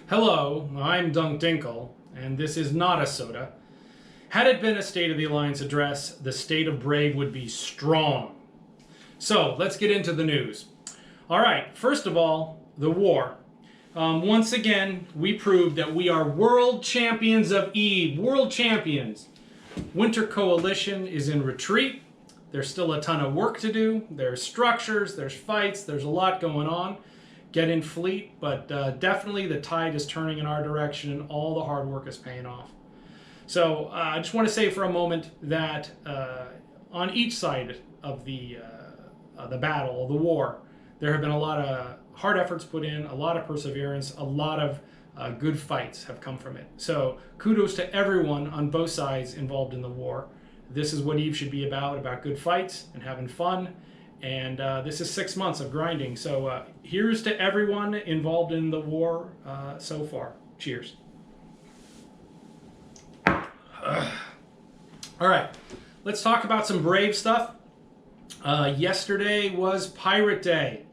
Hello, I'm Dunk Dinkle, and this is not a SOTA. Had it been a State of the Alliance address, the state of Brave would be strong. So, let's get into the news. Alright, first of all, the war. Once again, we proved that we are world champions of Eve. World champions. Winter Coalition is in retreat. There's still a ton of work to do. There's structures, there's fights, there's a lot going on. Get in fleet, but definitely the tide is turning in our direction and all the hard work is paying off. So I just want to say for a moment that on each side of the battle, the war, there have been a lot of hard efforts put in, a lot of perseverance, a lot of good fights have come from it. So kudos to everyone on both sides involved in the war. This is what Eve should be about good fights and having fun. And this is 6 months of grinding. So here's to everyone involved in the war so far. Cheers. All right, let's talk about some Brave stuff. Yesterday was Pirate Day.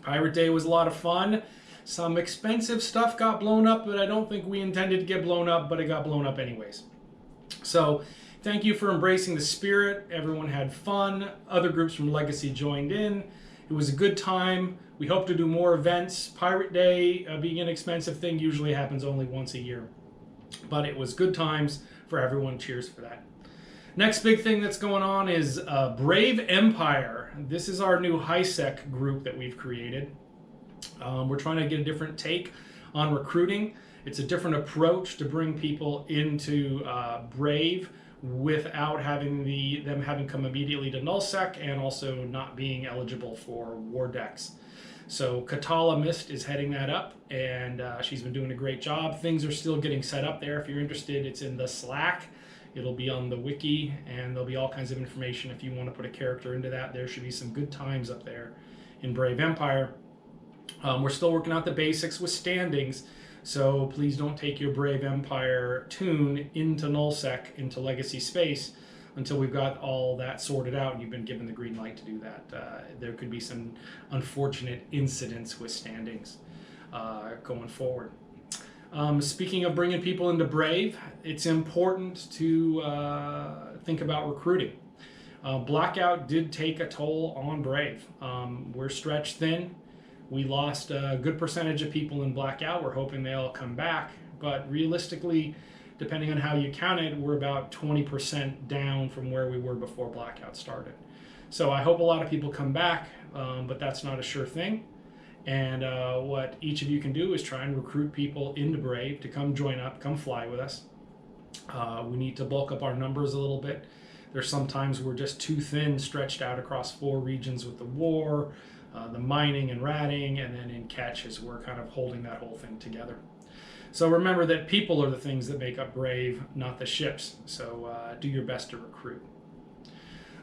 Pirate Day was a lot of fun. Some expensive stuff got blown up, but I don't think we intended to get blown up, but it got blown up anyways. So thank you for embracing the spirit. Everyone had fun. Other groups from Legacy joined in. It was a good time. We hope to do more events. Pirate Day, being an expensive thing, usually happens only once a year. But it was good times for everyone. Cheers for that. Next big thing that's going on is Brave Empire. This is our new high-sec group that we've created. We're trying to get a different take on recruiting. It's a different approach to bring people into Brave without having them having come immediately to nullsec and also not being eligible for war decks. So Katala Mist is heading that up, and she's been doing a great job. Things are still getting set up there. If you're interested, it's in the Slack. It'll be on the wiki, and there'll be all kinds of information if you want to put a character into that. There should be some good times up there in Brave Empire. We're still working out the basics with standings. So please don't take your Brave Empire tune into nullsec, into Legacy space, until we've got all that sorted out and you've been given the green light to do that. There could be some unfortunate incidents with standings going forward. Speaking of bringing people into Brave, it's important to think about recruiting. Blackout did take a toll on Brave. We're stretched thin. We lost a good percentage of people in Blackout. We're hoping they'll come back. But realistically, depending on how you count it, we're about 20% down from where we were before Blackout started. So I hope a lot of people come back, but that's not a sure thing. And what each of you can do is try and recruit people into Brave to come join up, come fly with us. We need to bulk up our numbers a little bit. There's sometimes we're just too thin, stretched out across 4 regions with the war, the mining and ratting, and then in catches, we're kind of holding that whole thing together. So remember that people are the things that make up Brave, not the ships. So do your best to recruit.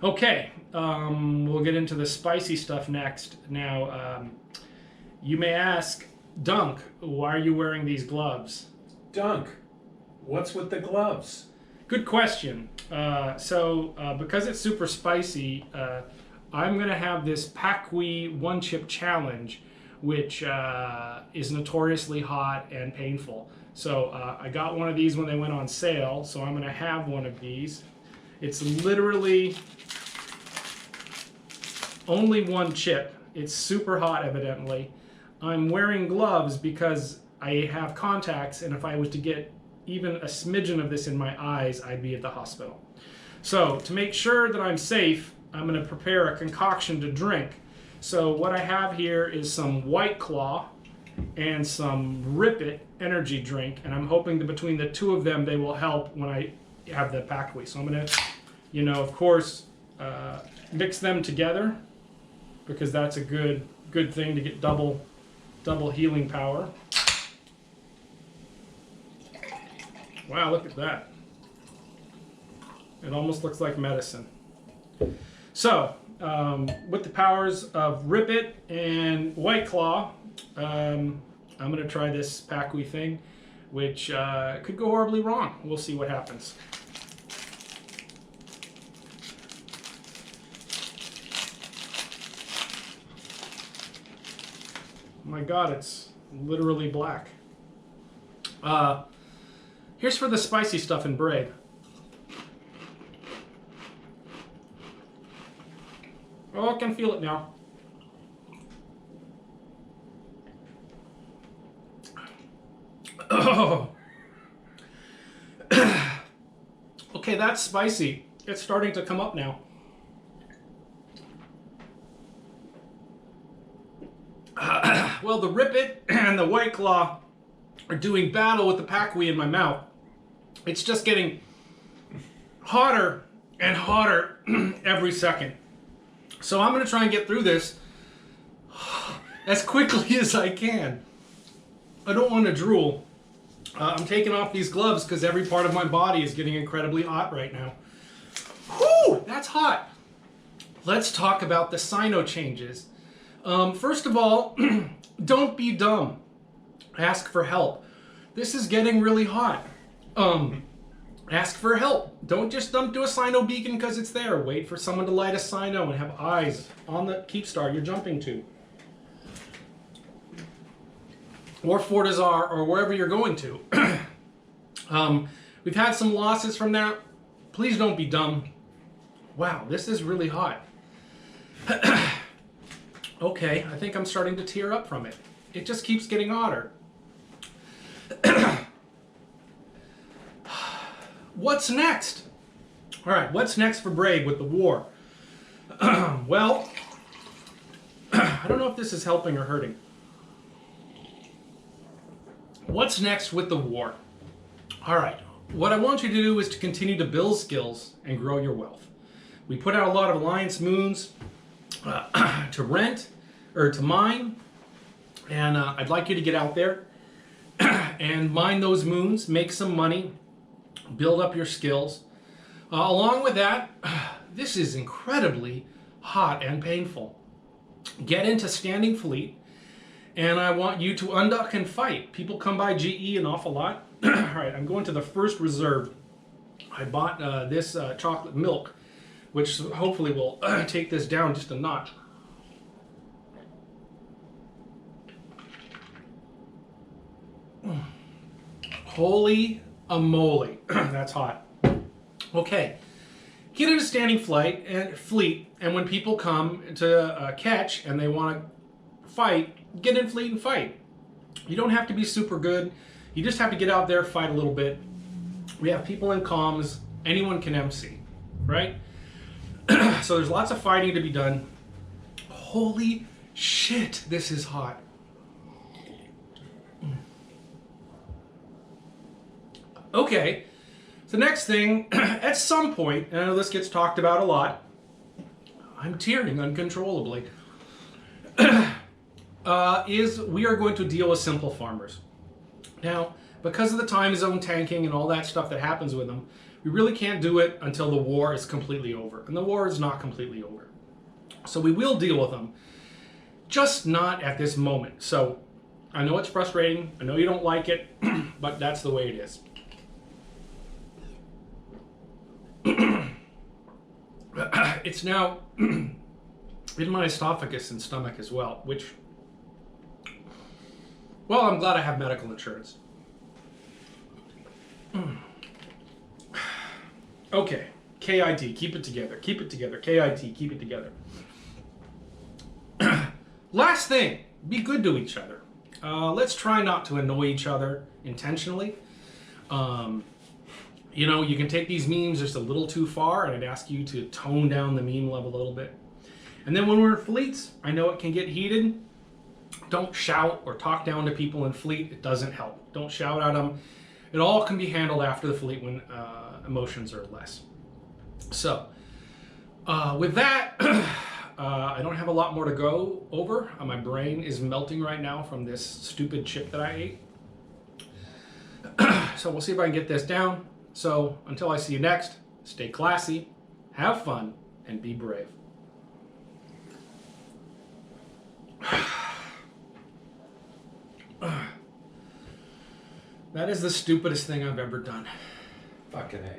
Okay, we'll get into the spicy stuff next. Now, you may ask, Dunk, why are you wearing these gloves? Dunk, what's with the gloves? Good question. Because it's super spicy, I'm going to have this Paqui one-chip challenge, which is notoriously hot and painful. So I got one of these when they went on sale, so I'm going to have one of these. It's literally only one chip. It's super hot, evidently. I'm wearing gloves because I have contacts, and if I was to get even a smidgen of this in my eyes, I'd be at the hospital. So to make sure that I'm safe, I'm going to prepare a concoction to drink. So what I have here is some White Claw and some Rip It energy drink, and I'm hoping that between the two of them, they will help when I have the Paqui. So I'm going to, of course, mix them together because that's a good thing to get double healing power. Wow, look at that. It almost looks like medicine. So, with the powers of Rip It and White Claw, I'm going to try this Paqui thing, which could go horribly wrong. We'll see what happens. Oh my God, it's literally black. Here's for the spicy stuff in Brave. Oh, I can feel it now. Oh. Okay, that's spicy. It's starting to come up now. Well, the Rip-It and the White Claw are doing battle with the Paqui in my mouth. It's just getting hotter and hotter every second. So I'm going to try and get through this as quickly as I can. I don't want to drool. I'm taking off these gloves because every part of my body is getting incredibly hot right now. Whew, that's hot. Let's talk about the Sino changes. First of all, don't be dumb. Ask for help. This is getting really hot. Ask for help. Don't just dump to a Sino beacon because it's there. Wait for someone to light a Sino and have eyes on the keep star you're jumping to. Or Fortizar, or wherever you're going to. We've had some losses from that. Please don't be dumb. Wow, this is really hot. Okay, I think I'm starting to tear up from it. It just keeps getting hotter. What's next? All right, what's next for Brave with the war? Well, I don't know if this is helping or hurting. What's next with the war? All right, what I want you to do is to continue to build skills and grow your wealth. We put out a lot of Alliance moons to rent or to mine, and I'd like you to get out there and mine those moons, make some money, build up your skills. Along with that, this is incredibly hot and painful. Get into standing fleet, and I want you to unduck and fight. People come by GE an awful lot. All right, I'm going to the first reserve. I bought this chocolate milk, which hopefully will take this down just a notch. Holy moly, that's hot. Okay, get into standing fleet, and when people come to catch and they want to fight, get in fleet and fight. You don't have to be super good. You just have to get out there, fight a little bit. We have people in comms. Anyone can MC, right? So there's lots of fighting to be done. Holy shit, this is hot. Okay, so next thing, at some point, and I know this gets talked about a lot, I'm tearing uncontrollably, is we are going to deal with simple farmers. Now, because of the time zone tanking and all that stuff that happens with them, we really can't do it until the war is completely over. And the war is not completely over. So we will deal with them, just not at this moment. So I know it's frustrating. I know you don't like it, but that's the way it is. It's now in my esophagus and stomach as well, which, well, I'm glad I have medical insurance. Okay, KIT, keep it together, keep it together. KIT, keep it together. Last thing, be good to each other. Let's try not to annoy each other intentionally. You know, you can take these memes just a little too far, and I'd ask you to tone down the meme level a little bit. And then when we're in fleets, I know it can get heated. Don't shout or talk down to people in fleet. It doesn't help. Don't shout at them. It all can be handled after the fleet when emotions are less. So, with that, I don't have a lot more to go over. My brain is melting right now from this stupid chip that I ate. So we'll see if I can get this down. So until I see you next, stay classy, have fun, and be brave. That is the stupidest thing I've ever done. Fucking A.